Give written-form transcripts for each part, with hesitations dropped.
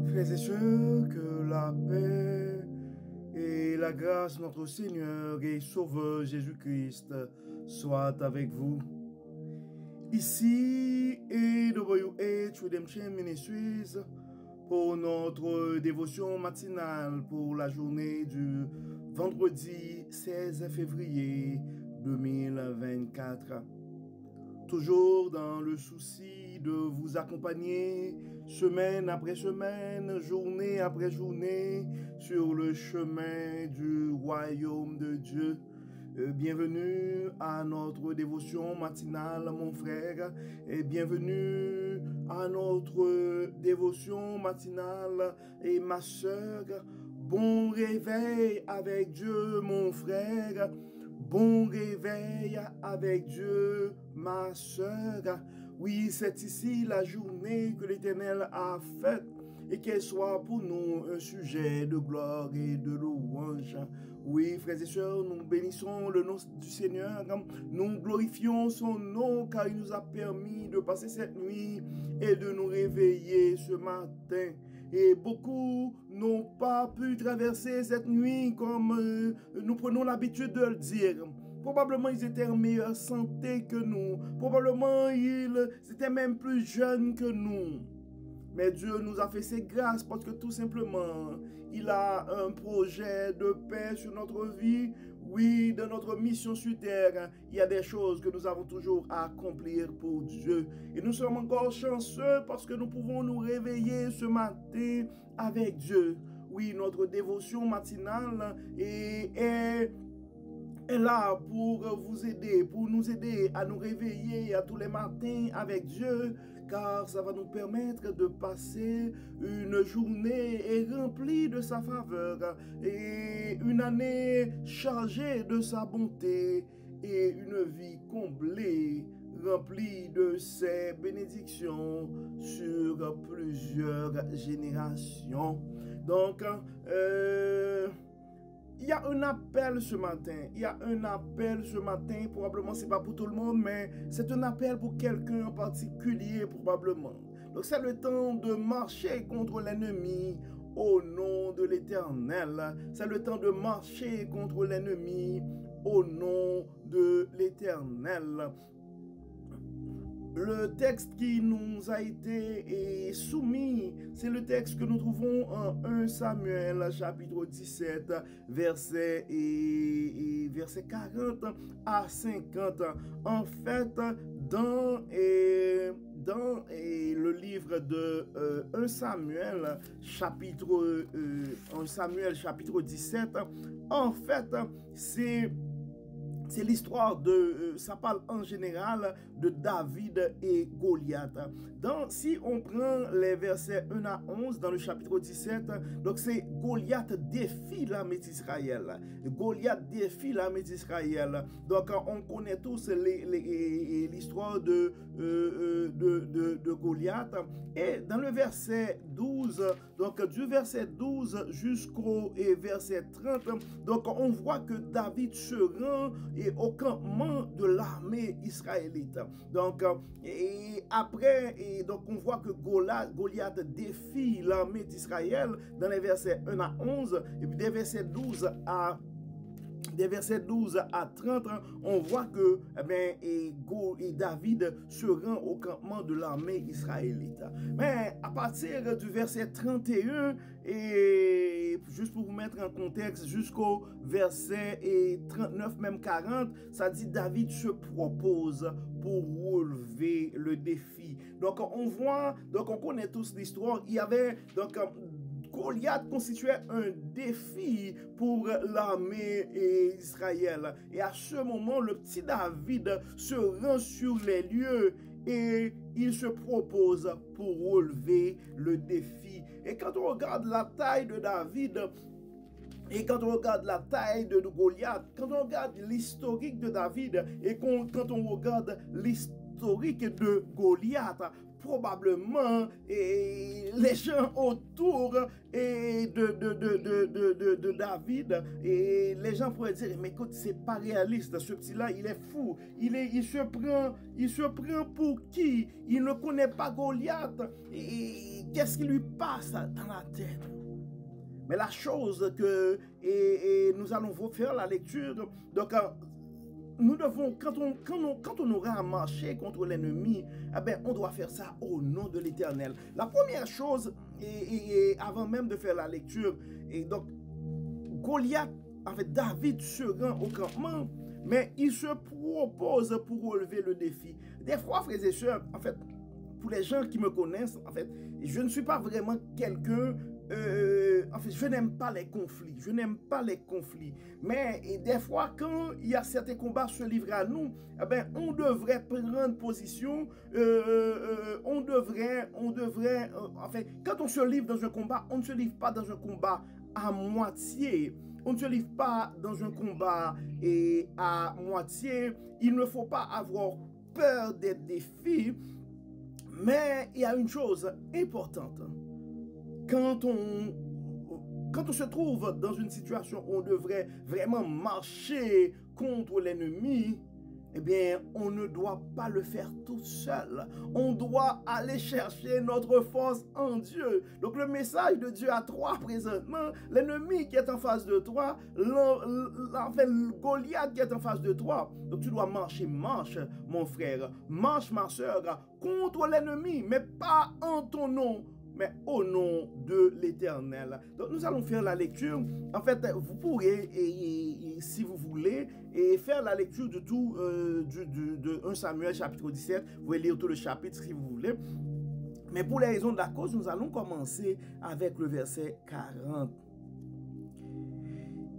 Frères et sœurs, que la paix et la grâce de notre Seigneur et Sauveur Jésus-Christ soient avec vous. Ici est WH Redemption Ministries pour notre dévotion matinale pour la journée du vendredi 16 février 2024. Toujours dans le souci de vous accompagner semaine après semaine, journée après journée, sur le chemin du royaume de Dieu. Bienvenue à notre dévotion matinale, mon frère, et bienvenue à notre dévotion matinale, et ma sœur. Bon réveil avec Dieu, mon frère. Bon réveil avec Dieu, ma sœur. Oui, c'est ici la journée que l'Éternel a faite et qu'elle soit pour nous un sujet de gloire et de louange. Oui, frères et sœurs, nous bénissons le nom du Seigneur. Nous glorifions son nom car il nous a permis de passer cette nuit et de nous réveiller ce matin. Et beaucoup n'ont pas pu traverser cette nuit comme nous prenons l'habitude de le dire. Probablement ils étaient en meilleure santé que nous. Probablement ils étaient même plus jeunes que nous. Mais Dieu nous a fait ses grâces parce que tout simplement, il a un projet de paix sur notre vie. Oui, dans notre mission sur terre, il y a des choses que nous avons toujours à accomplir pour Dieu. Et nous sommes encore chanceux parce que nous pouvons nous réveiller ce matin avec Dieu. Oui, notre dévotion matinale est là pour vous aider, pour nous aider à nous réveiller à tous les matins avec Dieu, car ça va nous permettre de passer une journée remplie de sa faveur et une année chargée de sa bonté et une vie comblée, remplie de ses bénédictions sur plusieurs générations. Donc, il y a un appel ce matin. Il y a un appel ce matin. Probablement, ce n'est pas pour tout le monde, mais c'est un appel pour quelqu'un en particulier, probablement. Donc, c'est le temps de marcher contre l'ennemi au nom de l'Éternel. C'est le temps de marcher contre l'ennemi au nom de l'Éternel. Le texte qui nous a été soumis, c'est le texte que nous trouvons en 1 Samuel, chapitre 17, verset 40 à 50. En fait, dans le livre de 1 Samuel, chapitre 17, en fait, c'est l'histoire de, ça parle en général de David et Goliath. Si on prend les versets 1 à 11 dans le chapitre 17, donc c'est Goliath défie l'armée d'Israël. Goliath défie l'armée d'Israël. Donc on connaît tous l'histoire de Goliath. Et dans le verset 12, donc du verset 12 jusqu'au verset 30, donc on voit que David se rend et au campement de l'armée israélite. Donc, et après, donc on voit que Goliath défie l'armée d'Israël dans les versets 1 à 11, et puis des versets 12 à 30, on voit que David se rend au campement de l'armée israélite. Mais à partir du verset 31, et juste pour vous mettre en contexte, jusqu'au verset 39, même 40, ça dit David se propose pour relever le défi. Donc on voit, donc on connaît tous l'histoire, il y avait donc Goliath constituait un défi pour l'armée d'Israël. Et à ce moment, le petit David se rend sur les lieux et il se propose pour relever le défi. Et quand on regarde la taille de David, et quand on regarde la taille de Goliath, quand on regarde l'historique de David, et quand on regarde l'historique de Goliath, probablement les gens autour de David, et les gens pourraient dire, mais écoute, c'est pas réaliste, ce petit-là, il est fou, il se prend pour qui? Il ne connaît pas Goliath. Et qu'est-ce qui lui passe dans la tête? Mais la chose que, et nous allons faire la lecture, donc nous devons, quand on aura à marcher contre l'ennemi, eh ben, on doit faire ça au nom de l'Éternel. La première chose, et avant même de faire la lecture, et donc Goliath, en fait, David se rend au campement, mais il se propose pour relever le défi. Des fois, frères et sœurs, en fait, pour les gens qui me connaissent, en fait, je ne suis pas vraiment quelqu'un, en fait, je n'aime pas les conflits, je n'aime pas les conflits, mais des fois, quand il y a certains combats se livrent à nous, eh ben, on devrait prendre position, on devrait, en fait, quand on se livre dans un combat, on ne se livre pas dans un combat à moitié. On ne se livre pas dans un combat et à moitié. Il ne faut pas avoir peur des défis. Mais il y a une chose importante. Quand on se trouve dans une situation où on devrait vraiment marcher contre l'ennemi, eh bien, on ne doit pas le faire tout seul. On doit aller chercher notre force en Dieu. Donc, le message de Dieu à toi présentement, l'ennemi qui est en face de toi, enfin, le Goliath qui est en face de toi. Donc, tu dois marcher, marche, mon frère, marche, ma soeur, contre l'ennemi, mais pas en ton nom, mais au nom de l'Éternel. Donc, nous allons faire la lecture. En fait, vous pourrez, si vous voulez, faire la lecture de tout, de 1 Samuel chapitre 17. Vous pouvez lire tout le chapitre si vous voulez. Mais pour les raisons de la cause, nous allons commencer avec le verset 40.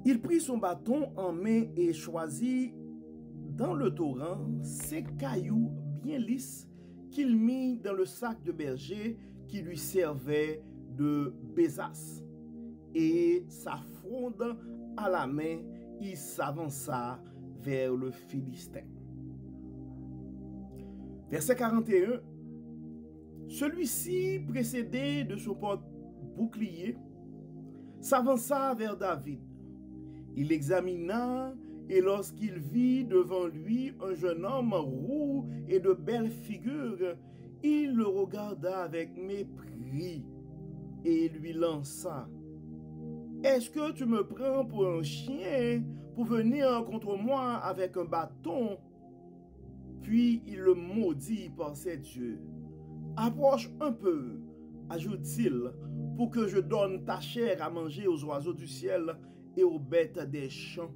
Il prit son bâton en main et choisit dans le torrent 5 cailloux bien lisses qu'il mit dans le sac de berger qui lui servait de besace. Et sa fronde à la main, il s'avança vers le Philistin. Verset 41. Celui-ci, précédé de son porte-bouclier, s'avança vers David. Il l'examina et lorsqu'il vit devant lui un jeune homme roux et de belle figure, il le regarda avec mépris et lui lança: « Est-ce que tu me prends pour un chien pour venir contre moi avec un bâton? » Puis il le maudit par ses dieux. « Approche un peu, ajoute-t-il, pour que je donne ta chair à manger aux oiseaux du ciel et aux bêtes des champs. »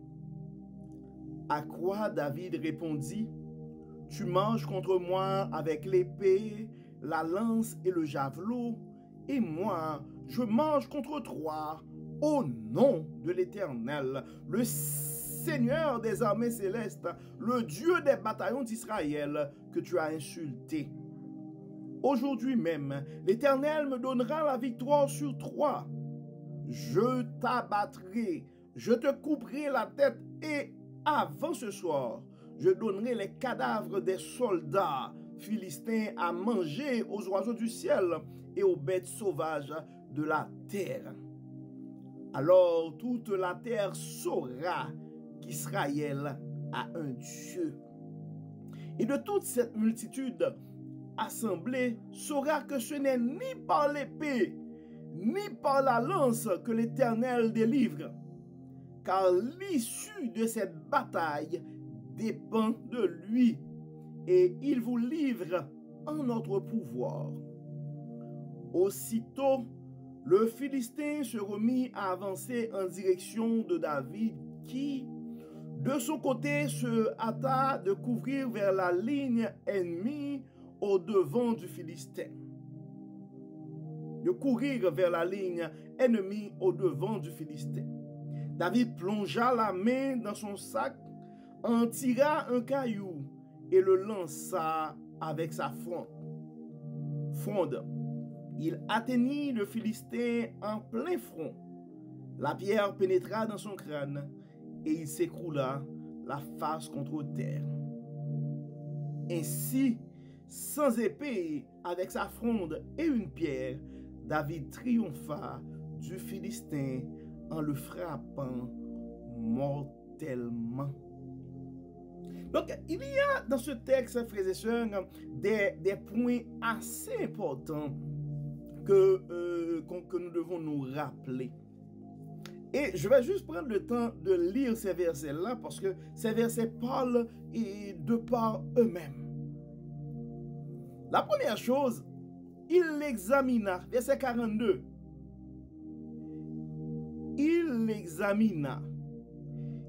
À quoi David répondit: « Tu manges contre moi avec l'épée, la lance et le javelot, et moi, je mange contre toi au nom de l'Éternel, le Seigneur des armées célestes, le Dieu des bataillons d'Israël que tu as insulté. Aujourd'hui même, l'Éternel me donnera la victoire sur toi. Je t'abattrai, je te couperai la tête et avant ce soir, je donnerai les cadavres des soldats philistins à manger aux oiseaux du ciel et aux bêtes sauvages de la terre. Alors toute la terre saura qu'Israël a un Dieu. Et de toute cette multitude assemblée saura que ce n'est ni par l'épée, ni par la lance que l'Éternel délivre, car l'issue de cette bataille dépend de lui, et il vous livre en notre pouvoir. » Aussitôt, le Philistin se remit à avancer en direction de David, qui, de son côté, se hâta de couvrir vers la ligne ennemie au devant du Philistin. De courir vers la ligne ennemie au devant du Philistin. David plongea la main dans son sac, en tira un caillou et le lança avec sa fronde. Il atteignit le Philistin en plein front. La pierre pénétra dans son crâne et il s'écroula la face contre terre. Ainsi, sans épée, avec sa fronde et une pierre, David triompha du Philistin en le frappant mortellement. Donc, il y a dans ce texte, frères et sœurs, des points assez importants que nous devons nous rappeler. Et je vais juste prendre le temps de lire ces versets-là parce que ces versets parlent de par eux-mêmes. La première chose, il l'examina, verset 42. Il l'examina.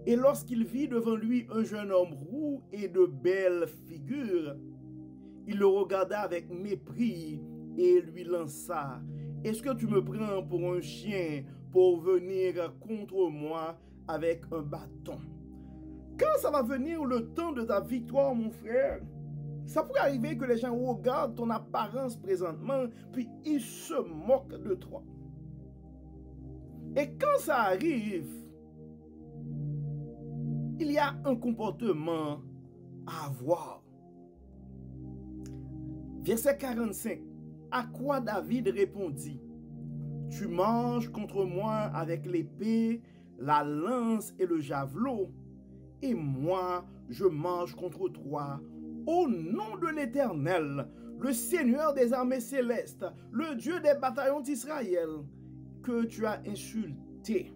Et lorsqu'il vit devant lui un jeune homme roux et de belle figure, il le regarda avec mépris et lui lança: est-ce que tu me prends pour un chien pour venir contre moi avec un bâton? Quand ça va venir le temps de ta victoire, mon frère, ça pourrait arriver que les gens regardent ton apparence présentement, puis ils se moquent de toi. Et quand ça arrive, il y a un comportement à avoir. Verset 45. À quoi David répondit: tu manges contre moi avec l'épée, la lance et le javelot, et moi je mange contre toi au nom de l'Éternel, le Seigneur des armées célestes, le Dieu des bataillons d'Israël, que tu as insulté.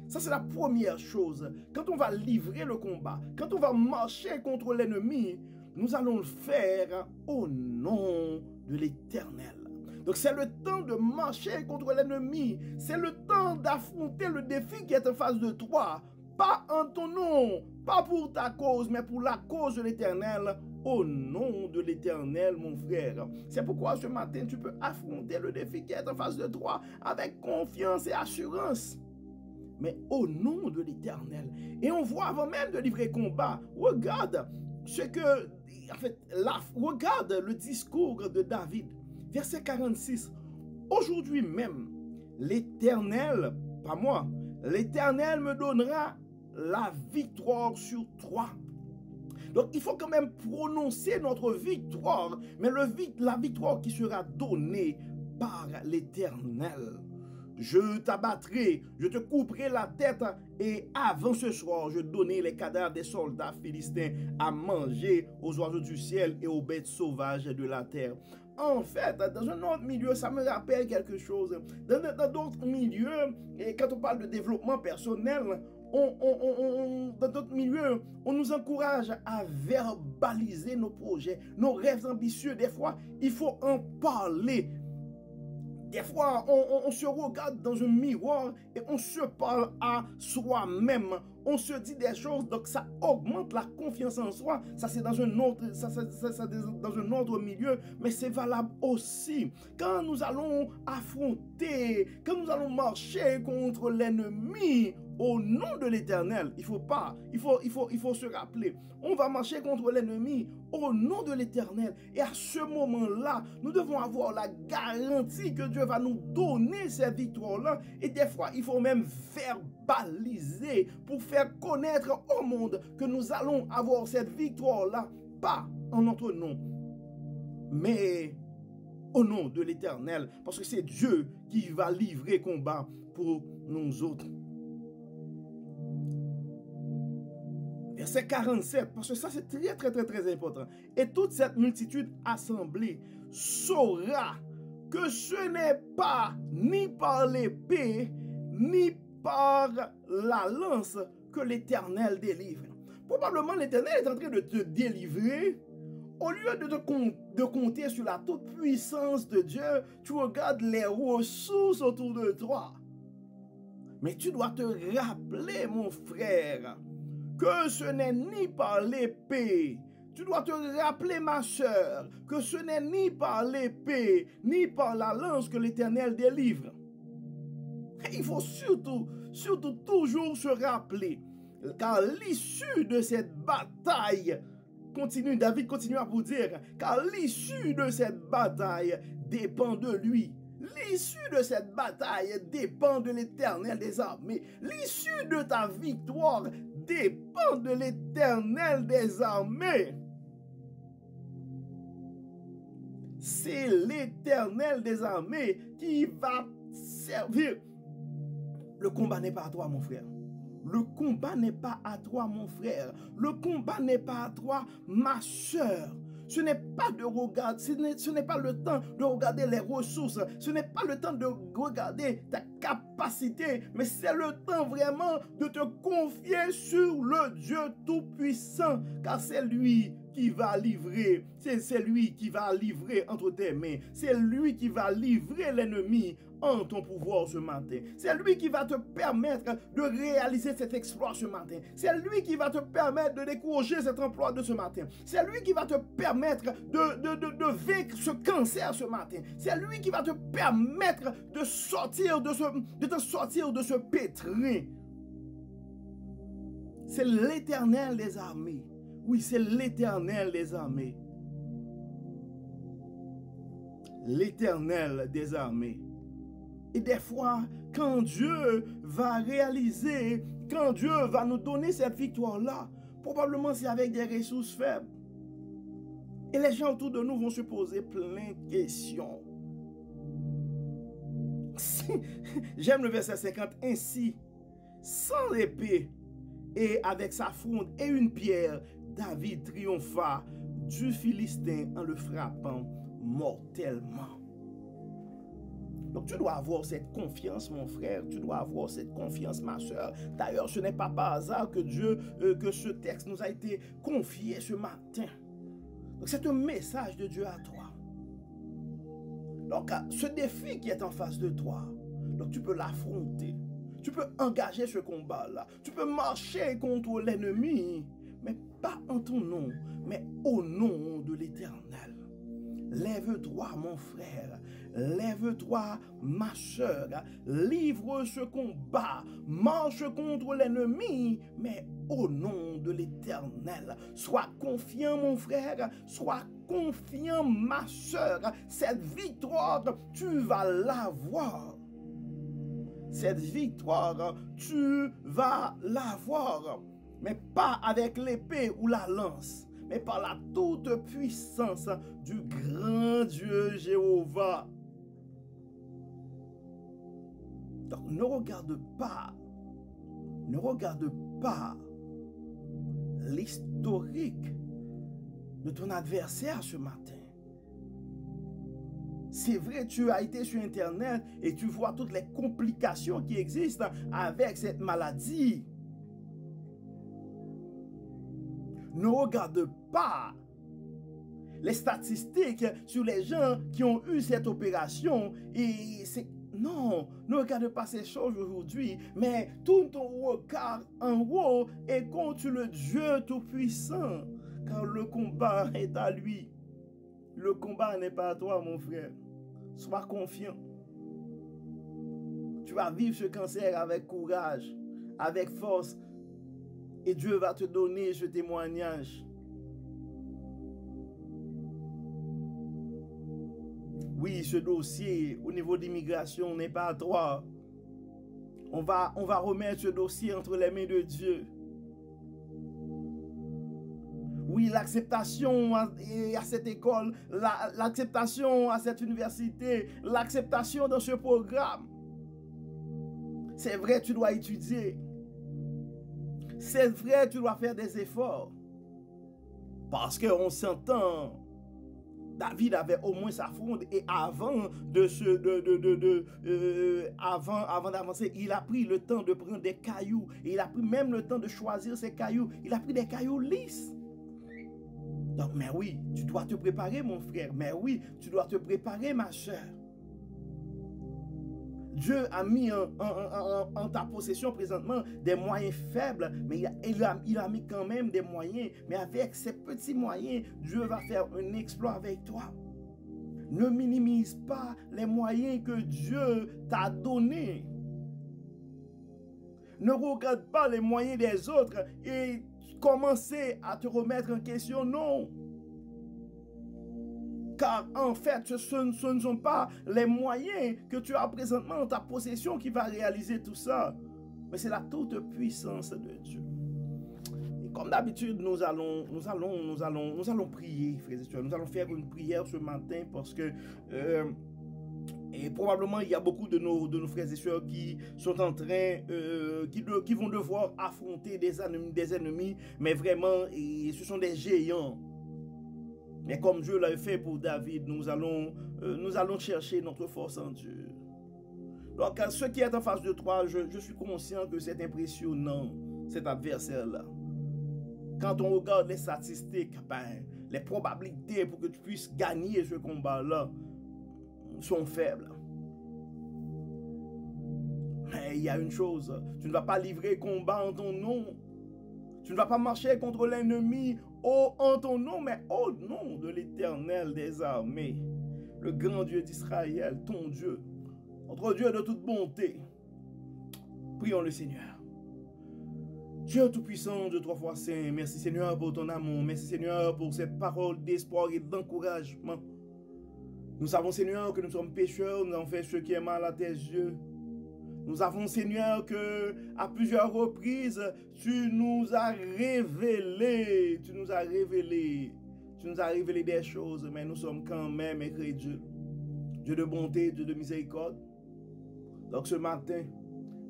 Ça, c'est la première chose. Quand on va livrer le combat, quand on va marcher contre l'ennemi, nous allons le faire au nom de l'Éternel. Donc, c'est le temps de marcher contre l'ennemi. C'est le temps d'affronter le défi qui est en face de toi. Pas en ton nom, pas pour ta cause, mais pour la cause de l'Éternel, au nom de l'Éternel, mon frère. C'est pourquoi ce matin, tu peux affronter le défi qui est en face de toi avec confiance et assurance. Mais au nom de l'Éternel. Et on voit avant même de livrer combat, regarde ce que, en fait, regarde le discours de David. Verset 46. Aujourd'hui même, l'Éternel, pas moi, l'Éternel me donnera la victoire sur toi. Donc, il faut quand même prononcer notre victoire, mais la victoire qui sera donnée par l'Éternel. Je t'abattrai, je te couperai la tête, et avant ce soir, je donnerai les cadavres des soldats philistins à manger aux oiseaux du ciel et aux bêtes sauvages de la terre. En fait, dans un autre milieu, ça me rappelle quelque chose. Dans d'autres milieux, et quand on parle de développement personnel, dans d'autres milieux, on nous encourage à verbaliser nos projets, nos rêves ambitieux. Des fois, il faut en parler. Des fois, on se regarde dans un miroir et on se parle à soi-même. On se dit des choses, donc ça augmente la confiance en soi. Ça, c'est dans un autre, dans un autre milieu, mais c'est valable aussi. Quand nous allons affronter, quand nous allons marcher contre l'ennemi, au nom de l'Éternel, il faut se rappeler, on va marcher contre l'ennemi au nom de l'Éternel. Et à ce moment-là, nous devons avoir la garantie que Dieu va nous donner cette victoire-là. Et des fois, il faut même verbaliser pour faire connaître au monde que nous allons avoir cette victoire-là, pas en notre nom, mais au nom de l'Éternel, parce que c'est Dieu qui va livrer combat pour nous autres. Verset 47, parce que ça c'est très important. Et toute cette multitude assemblée saura que ce n'est pas ni par l'épée, ni par la lance que l'Éternel délivre. Probablement l'Éternel est en train de te délivrer. Au lieu de compter sur la toute puissance de Dieu, tu regardes les ressources autour de toi. Mais tu dois te rappeler, mon frère, que ce n'est ni par l'épée. Tu dois te rappeler, ma soeur, que ce n'est ni par l'épée, ni par la lance que l'Éternel délivre. Et il faut surtout toujours se rappeler, car l'issue de cette bataille, David continue à vous dire, car l'issue de cette bataille dépend de lui. L'issue de cette bataille dépend de l'Éternel des armées. L'issue de ta victoire dépend de l'Éternel des armées. C'est l'Éternel des armées qui va servir. Le combat n'est pas à toi, mon frère. Le combat n'est pas à toi, mon frère. Le combat n'est pas à toi, ma soeur. Ce n'est pas de regarder, ce n'est pas le temps de regarder les ressources, ce n'est pas le temps de regarder ta capacité, mais c'est le temps vraiment de te confier sur le Dieu Tout-Puissant, car c'est lui qui va livrer, c'est lui qui va livrer entre tes mains, c'est lui qui va livrer l'ennemi en ton pouvoir ce matin. C'est lui qui va te permettre de réaliser cet exploit ce matin. C'est lui qui va te permettre de décourager cet emploi de ce matin. C'est lui qui va te permettre de vaincre ce cancer ce matin. C'est lui qui va te permettre de sortir te sortir de ce pétrin. C'est l'Éternel des armées. Oui, c'est l'Éternel des armées. L'Éternel des armées. Et des fois, quand Dieu va réaliser, quand Dieu va nous donner cette victoire-là, probablement c'est avec des ressources faibles. Et les gens autour de nous vont se poser plein de questions. J'aime le verset 50. Ainsi, sans épée et avec sa fronde et une pierre, David triompha du Philistin en le frappant mortellement. Donc tu dois avoir cette confiance, mon frère, tu dois avoir cette confiance, ma soeur. D'ailleurs, ce n'est pas par hasard que que ce texte nous a été confié ce matin. Donc c'est un message de Dieu à toi. Donc ce défi qui est en face de toi, donc tu peux l'affronter. Tu peux engager ce combat-là. Tu peux marcher contre l'ennemi, mais pas en ton nom, mais au nom de l'Éternel. Lève-toi, mon frère. Lève-toi, ma soeur. Livre ce combat. Marche contre l'ennemi, mais au nom de l'Éternel. Sois confiant, mon frère. Sois confiant, ma soeur. Cette victoire, tu vas l'avoir. Cette victoire, tu vas l'avoir. Mais pas avec l'épée ou la lance, mais par la toute puissance du grand Dieu Jéhovah. Donc ne regarde pas l'historique de ton adversaire ce matin. C'est vrai, tu as été sur Internet et tu vois toutes les complications qui existent avec cette maladie. Ne regarde pas les statistiques sur les gens qui ont eu cette opération. Non, ne regarde pas ces choses aujourd'hui, mais tout ton regard en haut est contre le Dieu Tout-Puissant, car le combat est à lui. Le combat n'est pas à toi, mon frère. Sois confiant. Tu vas vivre ce cancer avec courage, avec force, et Dieu va te donner ce témoignage. Oui, ce dossier au niveau d'immigration n'est pas à toi. On va remettre ce dossier entre les mains de Dieu. Oui, l'acceptation à cette école, l'acceptation à cette université, l'acceptation dans ce programme. C'est vrai, tu dois étudier. C'est vrai, tu dois faire des efforts. Parce qu'on s'entend, David avait au moins sa fronde et avant d'avancer, il a pris le temps de prendre des cailloux. Et il a pris même le temps de choisir ses cailloux. Il a pris des cailloux lisses. Donc, mais oui, tu dois te préparer, mon frère. Mais oui, tu dois te préparer, ma soeur. Dieu a mis en ta possession présentement des moyens faibles, mais il a mis quand même des moyens. Mais avec ces petits moyens, Dieu va faire un exploit avec toi. Ne minimise pas les moyens que Dieu t'a donnés. Ne regarde pas les moyens des autres et commencer à te remettre en question. Non. Car en fait, ce ne sont pas les moyens que tu as présentement en ta possession qui va réaliser tout ça. Mais c'est la toute puissance de Dieu. Et comme d'habitude, nous allons prier, frères et sœurs. Nous allons faire une prière ce matin parce que et probablement il y a beaucoup de nos frères et sœurs qui sont en train, qui vont devoir affronter des ennemis, mais vraiment, et ce sont des géants. Mais comme Dieu l'a fait pour David, nous allons chercher notre force en Dieu. Donc, ce qui est en face de toi, je suis conscient que c'est impressionnant, cet adversaire-là. Quand on regarde les statistiques, ben, les probabilités pour que tu puisses gagner ce combat-là sont faibles. Mais il y a une chose, tu ne vas pas livrer combat en ton nom. Tu ne vas pas marcher contre l'ennemi en ton nom, mais au nom de l'Éternel des armées, le grand Dieu d'Israël, ton Dieu, notre Dieu de toute bonté. Prions le Seigneur. Dieu Tout-Puissant, Dieu trois fois saint, merci Seigneur pour ton amour, merci Seigneur pour cette parole d'espoir et d'encouragement. Nous savons Seigneur que nous sommes pécheurs, nous avons fait ce qui est mal à tes yeux. Nous savons Seigneur que à plusieurs reprises, tu nous as révélé des choses, mais nous sommes quand même incrédules. Dieu de bonté, Dieu de miséricorde. Donc ce matin,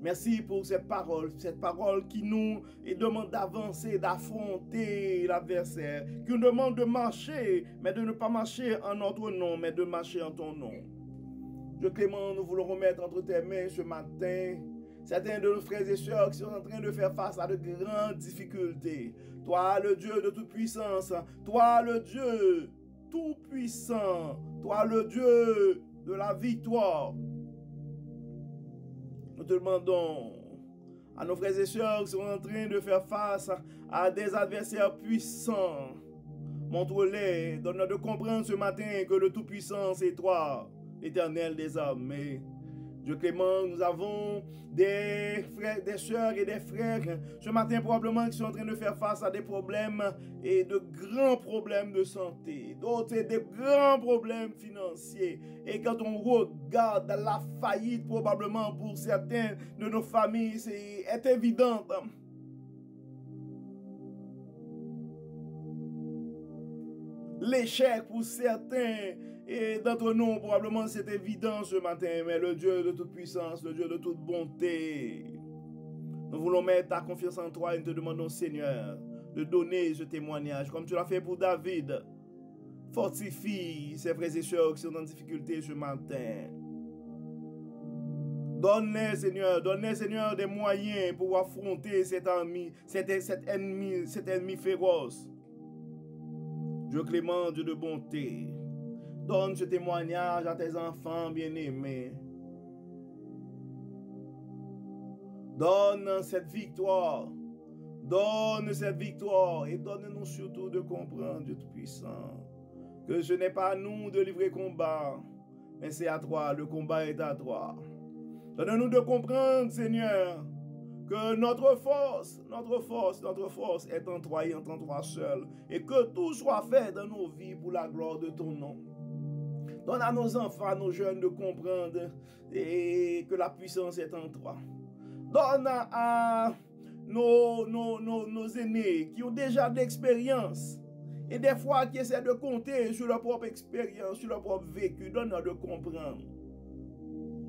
merci pour cette parole qui nous demande d'avancer, d'affronter l'adversaire, qui nous demande de marcher, mais de ne pas marcher en notre nom, mais de marcher en ton nom. Dieu Clément, nous voulons remettre entre tes mains ce matin certains de nos frères et sœurs qui sont en train de faire face à de grandes difficultés. Toi, le Dieu de toute puissance, toi, le Dieu tout-puissant, toi, le Dieu de la victoire. Nous te demandons à nos frères et sœurs qui sont en train de faire face à des adversaires puissants. Montre-les, donne-leur de comprendre ce matin que le Tout-Puissant, c'est toi, l'Éternel des armées. Dieu Clément, nous avons des frères, des sœurs et des frères ce matin probablement qui sont en train de faire face à des problèmes et de grands problèmes de santé, d'autres des grands problèmes financiers. Et quand on regarde la faillite probablement pour certains de nos familles, est évidente. L'échec pour certains et d'entre nous, probablement c'est évident ce matin, mais le Dieu de toute puissance, le Dieu de toute bonté, nous voulons mettre ta confiance en toi et nous te demandons, Seigneur, de donner ce témoignage, comme tu l'as fait pour David. Fortifie ses frères et sœurs qui sont en difficulté ce matin. Donne-les, Seigneur, des moyens pour affronter cet ennemi féroce. Dieu Clément, Dieu de bonté, donne ce témoignage à tes enfants bien-aimés. Donne cette victoire et donne-nous surtout de comprendre, Dieu Tout-Puissant, que ce n'est pas à nous de livrer combat, mais c'est à toi, le combat est à toi. Donne-nous de comprendre, Seigneur, que notre force est en toi et en toi seul. Et que tout soit fait dans nos vies pour la gloire de ton nom. Donne à nos enfants, à nos jeunes de comprendre et que la puissance est en toi. Donne à nos aînés qui ont déjà de l'expérience et des fois qui essaient de compter sur leur propre expérience, sur leur propre vécu. Donne-leur de comprendre.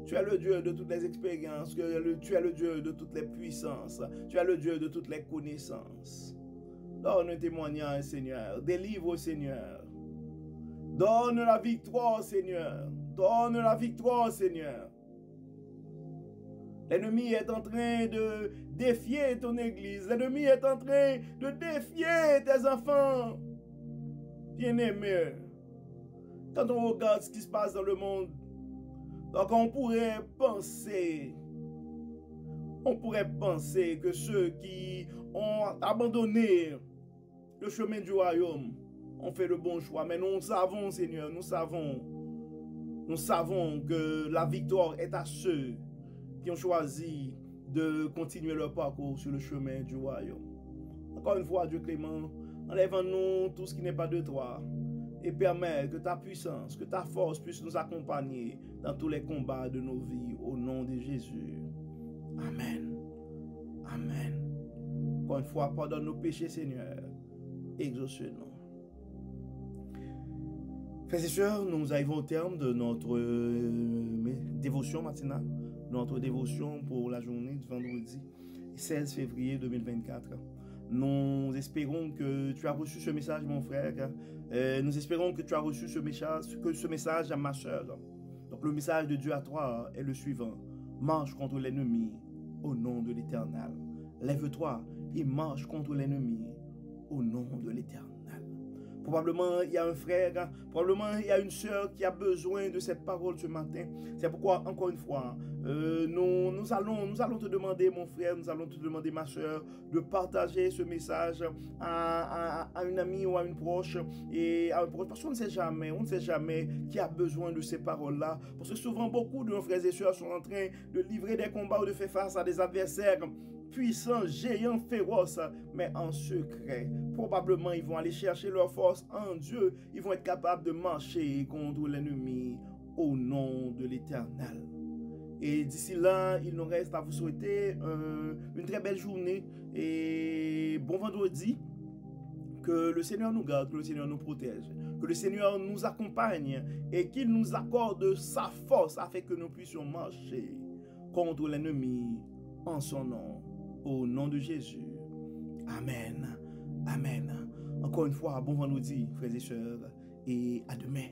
Tu es le Dieu de toutes les expériences, tu es le Dieu de toutes les puissances, tu es le Dieu de toutes les connaissances. Donne un témoignage, Seigneur. Délivre, Seigneur. Donne la victoire, Seigneur. Donne la victoire, Seigneur. L'ennemi est en train de défier ton église. L'ennemi est en train de défier tes enfants. Bien-aimés, quand on regarde ce qui se passe dans le monde, donc on pourrait penser que ceux qui ont abandonné le chemin du royaume ont fait le bon choix. Mais nous savons, Seigneur, nous savons que la victoire est à ceux qui ont choisi de continuer leur parcours sur le chemin du royaume. Encore une fois, Dieu Clément, enlève en nous tout ce qui n'est pas de toi. Et permets que ta puissance, que ta force puisse nous accompagner dans tous les combats de nos vies, au nom de Jésus. Amen. Amen. Encore une fois, pardonne nos péchés, Seigneur. Exauce-nous. Frères et sœurs, nous arrivons au terme de notre dévotion matinale, notre dévotion pour la journée du vendredi 16 février 2024. Nous espérons que tu as reçu ce message, mon frère. Nous espérons que tu as reçu ce message, ma soeur. Donc le message de Dieu à toi est le suivant. Marche contre l'ennemi au nom de l'Éternel. Lève-toi et marche contre l'ennemi au nom de l'Éternel. Probablement, il y a un frère, probablement, il y a une sœur qui a besoin de cette parole ce matin. C'est pourquoi, encore une fois, nous allons te demander, mon frère, nous allons te demander, ma sœur, de partager ce message à une amie ou à une proche. Parce qu'on ne sait jamais qui a besoin de ces paroles-là. Parce que souvent, beaucoup de nos frères et sœurs sont en train de livrer des combats ou de faire face à des adversaires puissants, géants, féroces, mais en secret. Probablement, ils vont aller chercher leur force en Dieu. Ils vont être capables de marcher contre l'ennemi au nom de l'Éternel. Et d'ici là, il nous reste à vous souhaiter une très belle journée et bon vendredi. Que le Seigneur nous garde, que le Seigneur nous protège, que le Seigneur nous accompagne et qu'il nous accorde sa force afin que nous puissions marcher contre l'ennemi en son nom. Au nom de Jésus. Amen. Amen. Encore une fois, bon vendredi, frères et sœurs, et à demain.